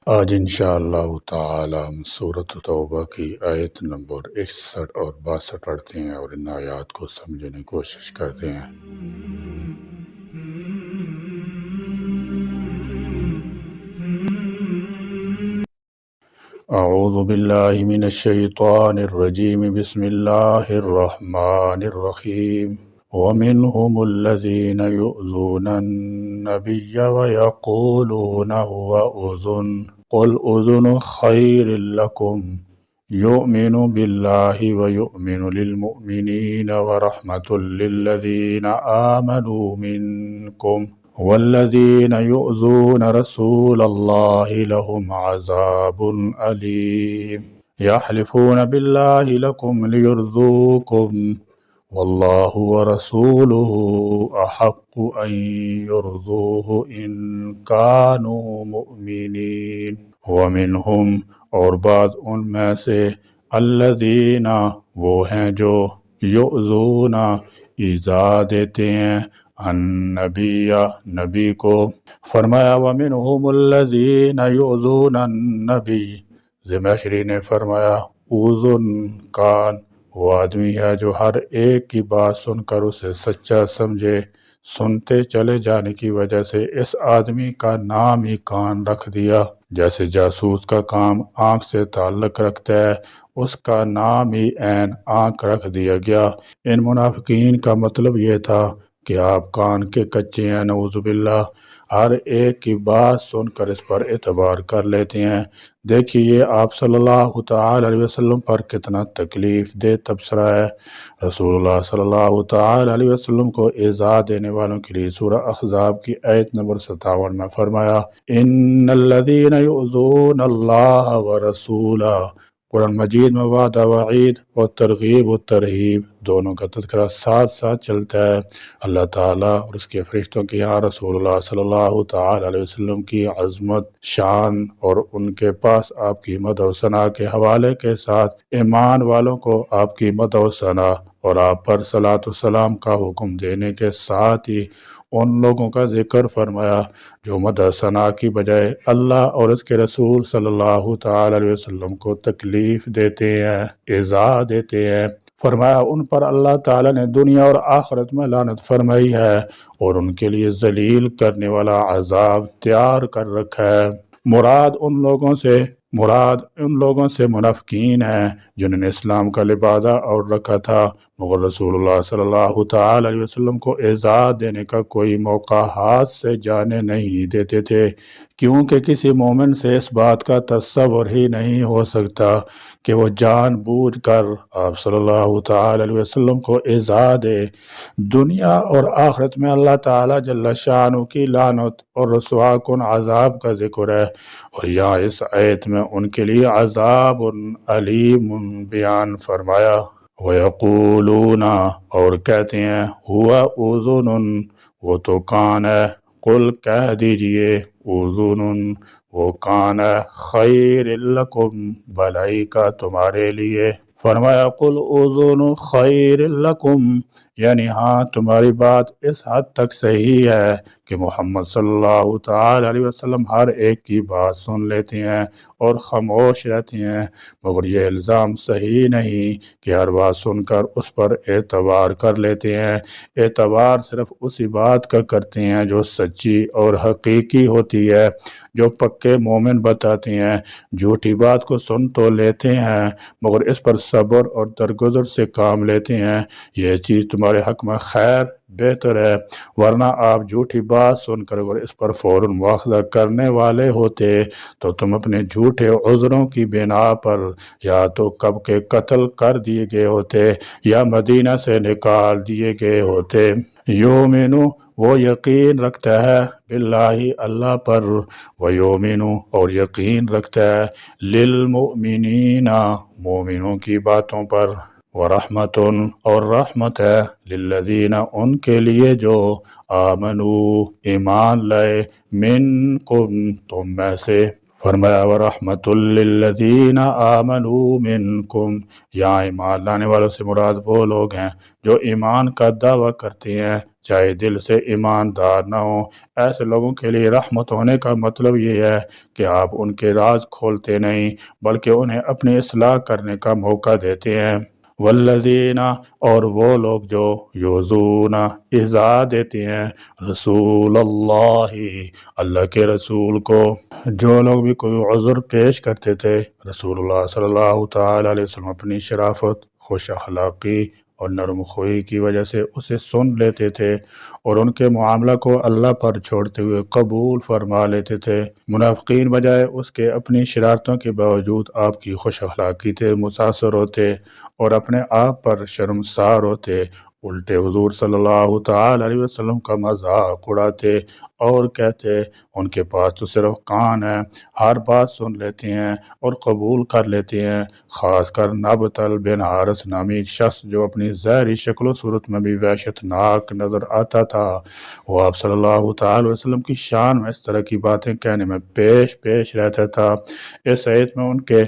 آج انشاءاللہ تعالی ہم سورۃ توبہ کی آیت نمبر 61 اور 62 پڑھتے ہیں اور ان آیات کو سمجھنے کی کوشش کرتے ہیں۔ اعوذ باللہ من الشیطان الرجیم، بسم اللہ الرحمن الرحیم۔ وَمِنْهُمُ الَّذِينَ يُؤْذُونَ النَّبِيَّ وَيَقُولُونَ هُوَ أُذُنٌ قُلْ أُذُنُ خَيْرٍ لَكُمْ يُؤْمِنُ بِاللَّهِ وَيُؤْمِنُ لِلْمُؤْمِنِينَ وَرَحْمَةٌ لِّلَّذِينَ آمَنُوا مِنكُمْ وَالَّذِينَ يُؤْذُونَ رَسُولَ اللَّهِ لَهُمْ عَذَابٌ أَلِيمٌ يَحْلِفُونَ بِاللَّهِ لَكُمْ لِيُرْضُوكُمْ وَاللَّهُ وَرَسُولُهُ أَحَقُّ أَن يُرْضُوهُ إِن كَانُوا مُؤْمِنِينَ وَمِنْهُمْ اور بعض ان میں سے الذین وہ ہیں جو یؤذون ایذا دیتے ہیں النبی نبی کو۔ فرمایا وَمِنْهُمُ الَّذِينَ يُؤْذُونَ النَّبِيَّ، زمخشری نے فرمایا اذن کان وہ آدمی ہے جو ہر ایک کی بات سن کر اسے سچا سمجھے، سنتے چلے جانے کی وجہ سے اس آدمی کا نام ہی کان رکھ دیا، جیسے جاسوس کا کام آنکھ سے تعلق رکھتا ہے، اس کا نام ہی عین آنکھ رکھ دیا گیا۔ ان منافقین کا مطلب یہ تھا کہ آپ کان کے کچے ہیں، نعوذ باللہ، ہر ایک کی بات سن کر اس پر اعتبار کر لیتے ہیں۔ دیکھیے آپ صلی اللہ تعالی علیہ وسلم پر کتنا تکلیف دہ تبصرہ ہے۔ رسول اللہ صلی اللہ تعالی علیہ وسلم کو ایذا دینے والوں کے لیے سورہ احزاب کی آیت نمبر 57 میں فرمایا ان الذین یؤذون اللہ ورسولہ۔ قرآن مجید میں وعدہ وعید اور ترغیب و ترہیب دونوں کا تذکرہ ساتھ ساتھ چلتا ہے۔ اللہ تعالیٰ اور اس کے فرشتوں کی یہاں رسول اللہ صلی اللہ تعالی علیہ وسلم کی عظمت، شان اور ان کے پاس آپ کی مدح و ثنا کے حوالے کے ساتھ ایمان والوں کو آپ کی مدح و ثنا اور آپ پر صلاۃ و سلام کا حکم دینے کے ساتھ ہی ان لوگوں کا ذکر فرمایا جو مدح ثنا کی بجائے اللہ اور اس کے رسول صلی اللہ تعالی علیہ وسلم کو تکلیف دیتے ہیں، ایذا دیتے ہیں۔ فرمایا ان پر اللہ تعالیٰ نے دنیا اور آخرت میں لعنت فرمائی ہے اور ان کے لیے ذلیل کرنے والا عذاب تیار کر رکھا ہے۔ مراد ان لوگوں سے منافقین ہیں جنہوں نے اسلام کا لبادہ اور رکھا تھا، مگر رسول اللہ صلی اللہ تعالی علیہ وسلم کو ایذا دینے کا کوئی موقع ہاتھ سے جانے نہیں دیتے تھے، کیونکہ کسی مومن سے اس بات کا تصور ہی نہیں ہو سکتا کہ وہ جان بوجھ کر آپ صلی اللہ تعالی علیہ وسلم کو ایذا دے۔ دنیا اور آخرت میں اللہ تعالیٰ جل شانہ کی لعنت اور رسوا کن عذاب کا ذکر ہے، اور یہاں اس آیت میں ان کے لیے عذاب علیم بیان فرمایا۔ وَيَقُولُونَ اور کہتے ہیں ہوا اذن وہ تو کان ہے، قل کہہ دیجئے اذن وہ کان ہے، خیر لکم بھلائی کا تمہارے لیے۔ فرمایا قل اذن خیر لکم، یعنی ہاں تمہاری بات اس حد تک صحیح ہے کہ محمد صلی اللہ تعالی علیہ وسلم ہر ایک کی بات سن لیتے ہیں اور خاموش رہتے ہیں، مگر یہ الزام صحیح نہیں کہ ہر بات سن کر اس پر اعتبار کر لیتے ہیں۔ اعتبار صرف اسی بات کا کرتے ہیں جو سچی اور حقیقی ہوتی ہے، جو پکے مومن بتاتے ہیں۔ جھوٹی بات کو سن تو لیتے ہیں مگر اس پر صبر اور درگزر سے کام لیتے ہیں، یہ چیز تمہارے حق میں خیر بہتر ہے، ورنہ آپ جھوٹی بات سن کر اگر اس پر فوراً مواخذہ کرنے والے ہوتے تو تم اپنے جھوٹے عذروں کی بنا پر یا تو کب کے قتل کر دیے گئے ہوتے یا مدینہ سے نکال دیے گئے ہوتے۔ یومنو وہ یقین رکھتا ہے باللہ اللہ پر، ویومنو اور یقین رکھتا ہے للمؤمنین مومنوں کی باتوں پر، ورحمتن اور رحمت ہے للذین ان کے لیے جو آمنو ایمان لائے منکم تم میں سے، فرمایا ورحمۃ للذین آمنوا منکم، یہاں ایمان لانے والوں سے مراد وہ لوگ ہیں جو ایمان کا دعویٰ کرتے ہیں چاہے دل سے ایماندار نہ ہوں۔ ایسے لوگوں کے لیے رحمت ہونے کا مطلب یہ ہے کہ آپ ان کے راز کھولتے نہیں بلکہ انہیں اپنی اصلاح کرنے کا موقع دیتے ہیں۔ والذین، اور وہ لوگ جو یؤذون، ایذا دیتے ہیں رسول اللہ، اللہ کے رسول کو۔ جو لوگ بھی کوئی عذر پیش کرتے تھے رسول اللہ صلی اللہ تعالی علیہ وسلم اپنی شرافت، خوش اخلاقی اور نرم خوئی کی وجہ سے اسے سن لیتے تھے اور ان کے معاملہ کو اللہ پر چھوڑتے ہوئے قبول فرما لیتے تھے۔ منافقین بجائے اس کے اپنی شرارتوں کے باوجود آپ کی خوش اخلاقی سے متاثر ہوتے اور اپنے آپ پر شرمسار ہوتے، الٹے حضور صلی اللہ تعالی علیہ وسلم کا مذاق اڑاتے اور کہتے ان کے پاس تو صرف کان ہے، ہر بات سن لیتے ہیں اور قبول کر لیتے ہیں۔ خاص کر نبطل بن حارث نامی ایک شخص جو اپنی ظاہری شکل و صورت میں بھی وحشت ناک نظر آتا تھا، وہ آپ صلی اللہ تعالی وسلم کی شان میں اس طرح کی باتیں کہنے میں پیش رہتا تھا۔ اس آیت میں ان کے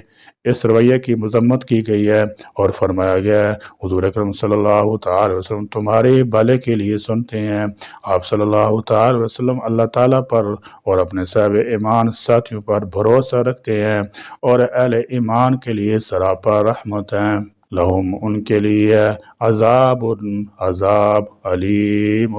اس رویے کی مذمت کی گئی ہے اور فرمایا گیا ہے حضور اکرم صلی اللہ تعالی وسلم تمہارے بھلے کے لیے سنتے ہیں۔ آپ صلی اللہ تعالی وسلم اللہ تعالیٰ پر اور اپنے صاحب ایمان ساتھیوں پر بھروسہ رکھتے ہیں اور اہل ایمان کے لیے سراپا رحمت ہیں۔ لہم، ان کے لیے عذاب علیم،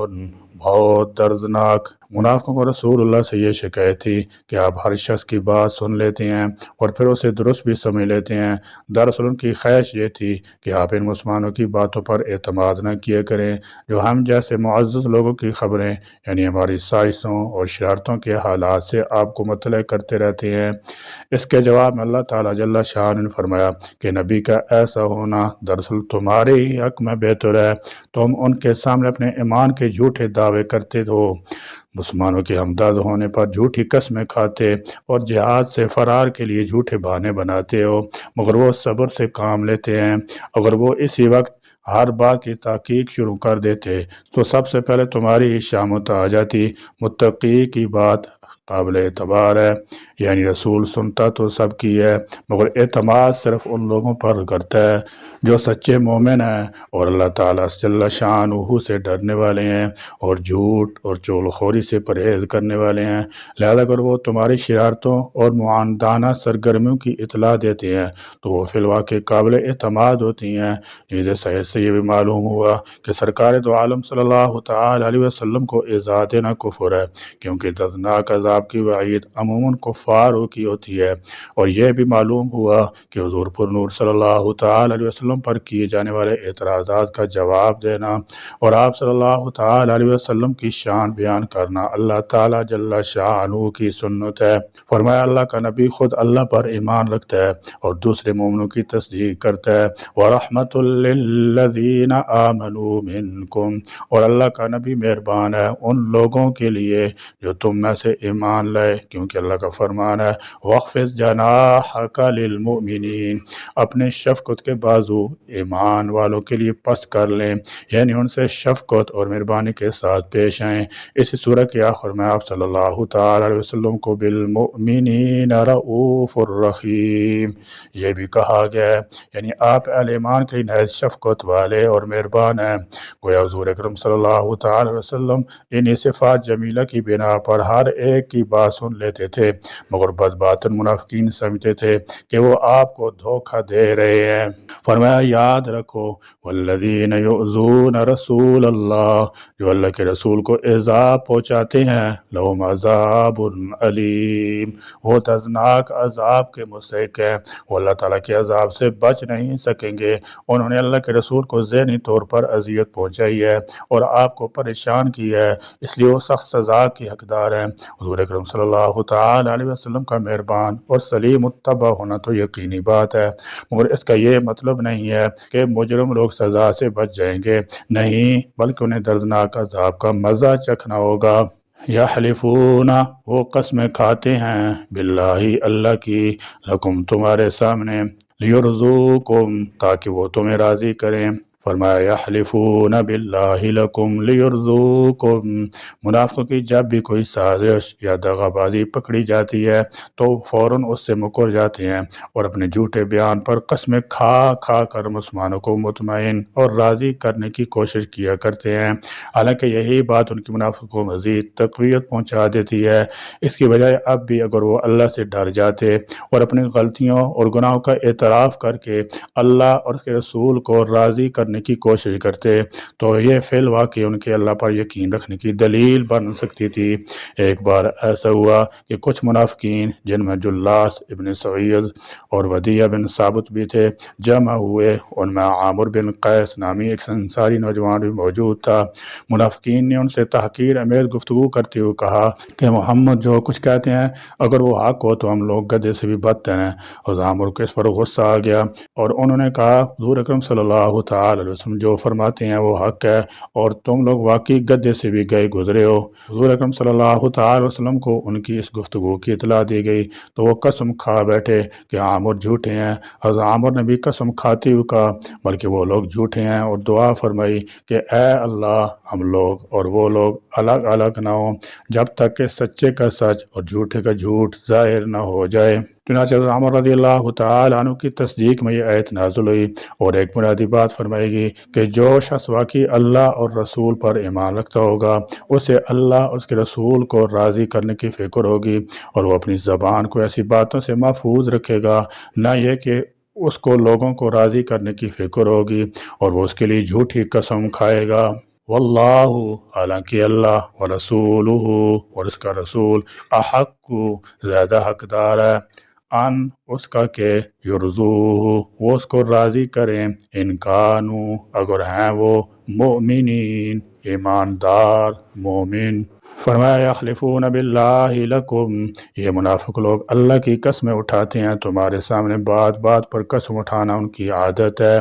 بہت دردناک۔ منافقوں کو رسول اللہ سے یہ شکایت تھی کہ آپ ہر شخص کی بات سن لیتے ہیں اور پھر اسے درست بھی سمجھ لیتے ہیں۔ دراصل ان کی خواہش یہ تھی کہ آپ ان مسلمانوں کی باتوں پر اعتماد نہ کیا کریں جو ہم جیسے معزز لوگوں کی خبریں یعنی ہماری سازشوں اور شرارتوں کے حالات سے آپ کو مطلع کرتے رہتے ہیں۔ اس کے جواب میں اللہ تعالیٰ جل شان نے فرمایا کہ نبی کا ایسا ہونا دراصل تمہارے ہی حق میں بہتر ہے۔ تم ان کے سامنے اپنے ایمان کے جھوٹے دعوے کرتے ہو، مسلمانوں کے ہمدرد ہونے پر جھوٹی قسمیں کھاتے اور جہاد سے فرار کے لیے جھوٹے بہانے بناتے ہو، مگر وہ صبر سے کام لیتے ہیں۔ اگر وہ اسی وقت ہر بات کی تحقیق شروع کر دیتے تو سب سے پہلے تمہاری ہی شامت آ جاتی۔ متقی کی بات قابل اعتبار ہے، یعنی رسول سنتا تو سب کی ہے مگر اعتماد صرف ان لوگوں پر کرتا ہے جو سچے مومن ہیں اور اللہ تعالیٰ جل شانہ سے ڈرنے والے ہیں اور جھوٹ اور چغل خوری سے پرہیز کرنے والے ہیں۔ لہذا اگر وہ تمہاری شرارتوں اور معاندانہ سرگرمیوں کی اطلاع دیتے ہیں تو وہ فی الواقع قابل اعتماد ہوتی ہیں۔ اس صحیح سے یہ بھی معلوم ہوا کہ سرکار دو عالم صلی اللہ تعالی علیہ وسلم کو ایذا دینا کفر ہے، کیونکہ دردناک عذاب کی وعید عموماً کفاروں کی ہوتی ہے۔ اور یہ بھی معلوم ہوا کہ حضور پر نور صلی اللہ تعالی علیہ وسلم پر کیے جانے والے اعتراضات کا جواب دینا اور آپ صلی اللہ تعالی علیہ وسلم کی شان بیان کرنا اللہ تعالیٰ جل شانہ کی سنت ہے۔ فرمایا اللہ کا نبی خود اللہ پر ایمان رکھتا ہے اور دوسرے مومنوں کی تصدیق کرتا ہے۔ وَرَحْمَةٌ لِّلَّذِينَ آمَنُوا مِنكُمْ، اور اللہ کا نبی مہربان ہے ان لوگوں کے لیے جو تم میں سے ایمان لائے، کیونکہ اللہ کا فرمان ہے وَاخْفِضْ جَنَاحَكَ لِلْمُؤْمِنِينَ، اپنے شفقت کے بازو ایمان والوں کے لیے پست کر لیں، یعنی ان سے شفقت اور مہربانی کے ساتھ پیش آئیں۔ اس سورہ کے آخر میں آپ صلی اللہ تعالی علیہ وسلم کو بالمؤمنین رؤوف الرحیم یہ بھی کہا گیا ہے، یعنی آپ اہل ایمان کے لیے نہایت شفقت والے اور مہربان ہیں۔ گویا حضور اکرم صلی اللہ تعالی علیہ وسلم ان صفات جمیلہ کی بنا پر ہر ایک کی بات سن لیتے تھے، مگر بدباطن منافقین سمجھتے تھے کہ وہ آپ کو دھوکہ دے رہے ہیں۔ فرمایا یاد رکھو والذین یؤذون رسول اللہ، جو اللہ کے رسول کو ایذا پہنچاتے ہیں، لہم عذاب علیم، وہ دردناک عذاب کے مستحق ہیں، وہ اللہ تعالیٰ کے عذاب سے بچ نہیں سکیں گے۔ انہوں نے اللہ کے رسول کو ذہنی طور پر اذیت پہنچائی ہے اور آپ کو پریشان کیا ہے، اس لیے وہ سخت سزا کی حقدار ہیں۔ حضور اکرم صلی اللہ تعالی علیہ وسلم کا مہربان اور سلیم الطبع ہونا تو یقینی بات ہے، مگر اس کا یہ مطلب نہیں ہے کہ مجرم لوگ سزا سے بچ جائیں گے، نہیں، بلکہ انہیں دردناک عذاب کا مزہ چکھنا ہوگا۔ یحلفون، وہ قسمیں کھاتے ہیں، باللہ اللہ کی، لکم تمہارے سامنے، لیرضوکم تاکہ وہ تمہیں راضی کریں، فرمایا یحلفون باللہ لکم لیرضوکم، منافقوں کی جب بھی کوئی سازش یا دغا بازی پکڑی جاتی ہے تو فوراً اس سے مکر جاتے ہیں اور اپنے جھوٹے بیان پر قسمیں کھا کھا کر مسلمانوں کو مطمئن اور راضی کرنے کی کوشش کیا کرتے ہیں، حالانکہ یہی بات ان کی منافقوں کو مزید تقویت پہنچا دیتی ہے۔ اس کی بجائے اب بھی اگر وہ اللہ سے ڈر جاتے اور اپنی غلطیوں اور گناہوں کا اعتراف کر کے اللہ اور اس کے رسول کو راضی کرنے کی کوشش کرتے تو یہ فی الواقع ان کے اللہ پر یقین رکھنے کی دلیل بن سکتی تھی۔ ایک بار ایسا ہوا کہ کچھ منافقین جن میں جلاس ابن سعید اور ودیع بن ثابت بھی تھے جمع ہوئے، ان میں عامر بن قیس نامی ایک انصاری نوجوان بھی موجود تھا۔ منافقین نے ان سے تحقیر آمیز گفتگو کرتے ہوئے کہا کہ محمد جو کچھ کہتے ہیں اگر وہ حق ہو تو ہم لوگ گدھے سے بھی بدتر ہیں، اور عامر کو اس پر غصہ آ گیا اور انہوں نے کہا حضور اکرم صلی اللہ تعالی علیہ وسلم جو فرماتے ہیں وہ حق ہے اور تم لوگ واقعی گدھے سے بھی گئے گزرے ہو۔ حضور اکرم صلی اللہ تعالی وسلم کو ان کی اس گفتگو کی اطلاع دی گئی تو وہ قسم کھا بیٹھے کہ عامر جھوٹے ہیں۔ حضرت عامر نے بھی قسم کھاتے ہوئے کہا بلکہ وہ لوگ جھوٹے ہیں، اور دعا فرمائی کہ اے اللہ ہم لوگ اور وہ لوگ الگ الگ نہ ہوں جب تک کہ سچے کا سچ اور جھوٹے کا جھوٹ ظاہر نہ ہو جائے۔ چنانچہ حضرت عمر رضی اللہ تعالی عنہ کی تصدیق میں یہ آیت نازل ہوئی اور ایک بنیادی بات فرمائی گئی کہ جو شخص واقعی اللہ اور رسول پر ایمان رکھتا ہوگا اسے اللہ اور اس کے رسول کو راضی کرنے کی فکر ہوگی، اور وہ اپنی زبان کو ایسی باتوں سے محفوظ رکھے گا، نہ یہ کہ اس کو لوگوں کو راضی کرنے کی فکر ہوگی اور وہ اس کے لیے جھوٹی قسم کھائے گا۔ واللہ، حالانکہ اللہ ورسولہ اور اس کا رسول احق، زیادہ حقدار ہے، ان اس کا کہ یرضوہ وہ اس کو راضی کریں، ان کانوا اگر ہیں وہ مؤمنین ایماندار مومن۔ فرمایا یحلفون باللہ لکم، یہ منافق لوگ اللہ کی قسمیں اٹھاتے ہیں تمہارے سامنے، بات بات پر قسم اٹھانا ان کی عادت ہے۔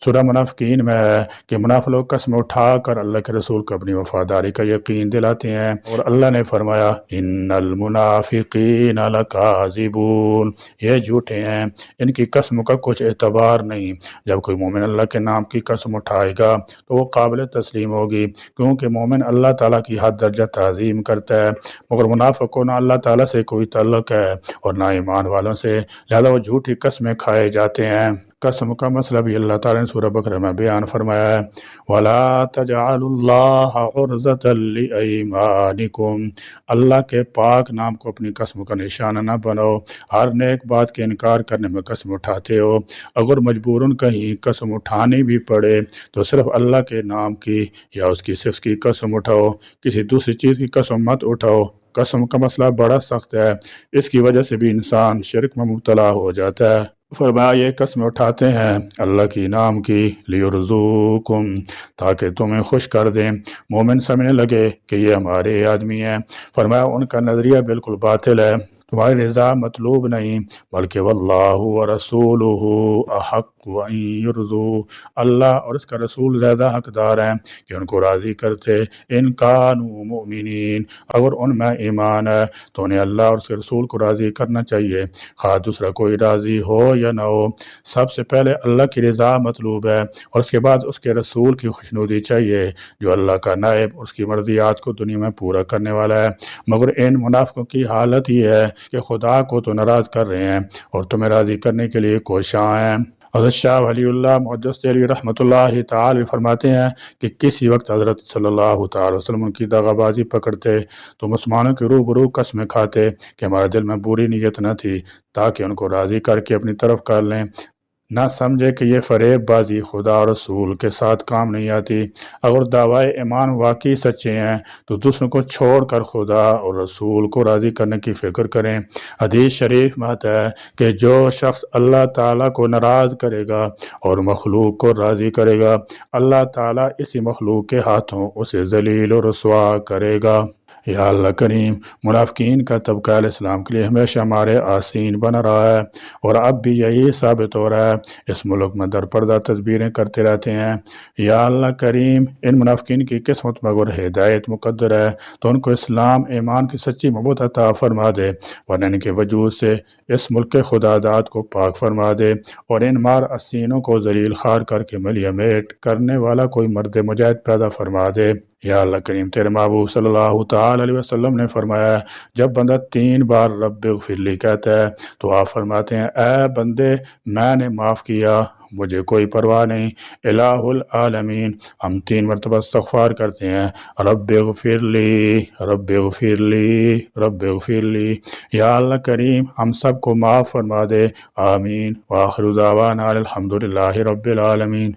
سورہ منافقین میں ہے کہ منافق لوگ قسم اٹھا کر اللہ کے رسول کو اپنی وفاداری کا یقین دلاتے ہیں، اور اللہ نے فرمایا ان المنافقین لکاذبون، یہ جھوٹے ہیں، ان کی قسم کا کچھ اعتبار نہیں۔ جب کوئی مومن اللہ کے نام کی قسم اٹھائے گا تو وہ قابل تسلیم ہوگی، کیونکہ مومن اللہ تعالیٰ کی حد درجہ تعظیم کرتا ہے، مگر منافق کو نہ اللہ تعالیٰ سے کوئی تعلق ہے اور نہ ایمان والوں سے، لہذا وہ جھوٹی قسمیں کھائے جاتے ہیں۔ قسم کا مسئلہ بھی اللہ تعالیٰ نے سورہ بقرہ میں بیان فرمایا ہے، وَلَا تَجْعَلُوا اللَّهَ عُرْضَةً لِأَيْمَانِكُمْ، اللہ کے پاک نام کو اپنی قسم کا نشانہ نہ بناؤ، ہر نیک بات کے انکار کرنے میں قسم اٹھاتے ہو، اگر مجبوراً کہیں قسم اٹھانی بھی پڑے تو صرف اللہ کے نام کی یا اس کی صفت کی قسم اٹھاؤ، کسی دوسری چیز کی قسم مت اٹھاؤ۔ قسم کا مسئلہ بڑا سخت ہے، اس کی وجہ سے بھی انسان شرک میں مبتلا ہو جاتا ہے۔ فرمایا یہ قسم اٹھاتے ہیں اللہ کی نام کی لیرزوکم، تاکہ تمہیں خوش کر دیں، مومن سمجھنے لگے کہ یہ ہمارے آدمی ہیں۔ فرمایا ان کا نظریہ بالکل باطل ہے، تمہاری رضا مطلوب نہیں، بلکہ واللہ ورسولہ احق ان یرضوا، اللہ اور اس کا رسول زیادہ حقدار ہیں کہ ان کو راضی کرتے، ان کانوا مؤمنین، اگر ان میں ایمان ہے تو انہیں اللہ اور اس کے رسول کو راضی کرنا چاہیے، خواہ دوسرا کوئی راضی ہو یا نہ ہو۔ سب سے پہلے اللہ کی رضا مطلوب ہے اور اس کے بعد اس کے رسول کی خوشنودی چاہیے جو اللہ کا نائب اور اس کی مرضیات کو دنیا میں پورا کرنے والا ہے، مگر ان منافقوں کی حالت یہ ہے کہ خدا کو تو ناراض کر رہے ہیں اور تمہیں راضی کرنے کے لیے کوشاں ہیں۔ حضرت شاہ ولی اللہ محدث دہلوی رحمۃ اللہ تعالی فرماتے ہیں کہ کسی وقت حضرت صلی اللہ تعالی وسلم ان کی دغا بازی پکڑتے تو مسلمانوں کے روبرو قسمیں کھاتے کہ ہمارے دل میں بری نیت نہ تھی، تاکہ ان کو راضی کر کے اپنی طرف کر لیں، نہ سمجھے کہ یہ فریب بازی خدا اور رسول کے ساتھ کام نہیں آتی۔ اگر دعوی ایمان واقعی سچے ہیں تو دوسروں کو چھوڑ کر خدا اور رسول کو راضی کرنے کی فکر کریں۔ حدیث شریف میں آتا ہے کہ جو شخص اللہ تعالیٰ کو ناراض کرے گا اور مخلوق کو راضی کرے گا، اللہ تعالیٰ اسی مخلوق کے ہاتھوں اسے ذلیل و رسوا کرے گا۔ یا اللہ کریم، منافقین کا طبقہ علیہ السلام کے لیے ہمیشہ ہمارے آسین بنا رہا ہے، اور اب بھی یہی ثابت ہو رہا ہے۔ اس ملک میں درپردہ تدبیریں کرتے رہتے ہیں۔ یا اللہ کریم، ان منافقین کی قسمت میں اگر ہدایت مقدر ہے تو ان کو اسلام ایمان کی سچی محبت عطا فرما دے، ورنہ ان کے وجود سے اس ملک کے خداداد کو پاک فرما دے، اور ان مار اسینوں کو ذلیل خوار کر کے ملیہ میٹ کرنے والا کوئی مرد مجاہد پیدا فرما دے۔ یا اللہ کریم، تیرے محبوب صلی اللہ تعالی علیہ وسلم نے فرمایا، جب بندہ 3 بار رب اغفر لی کہتا ہے تو آپ فرماتے ہیں، اے بندے میں نے معاف کیا، مجھے کوئی پرواہ نہیں۔ الہ العالمین، ہم 3 مرتبہ استغفار کرتے ہیں، رب اغفر لی، رب اغفر لی، رب اغفر لی۔ یا اللہ کریم، ہم سب کو معاف فرما دے، آمین۔ وآخر دعوانا الحمدللہ رب العالمین۔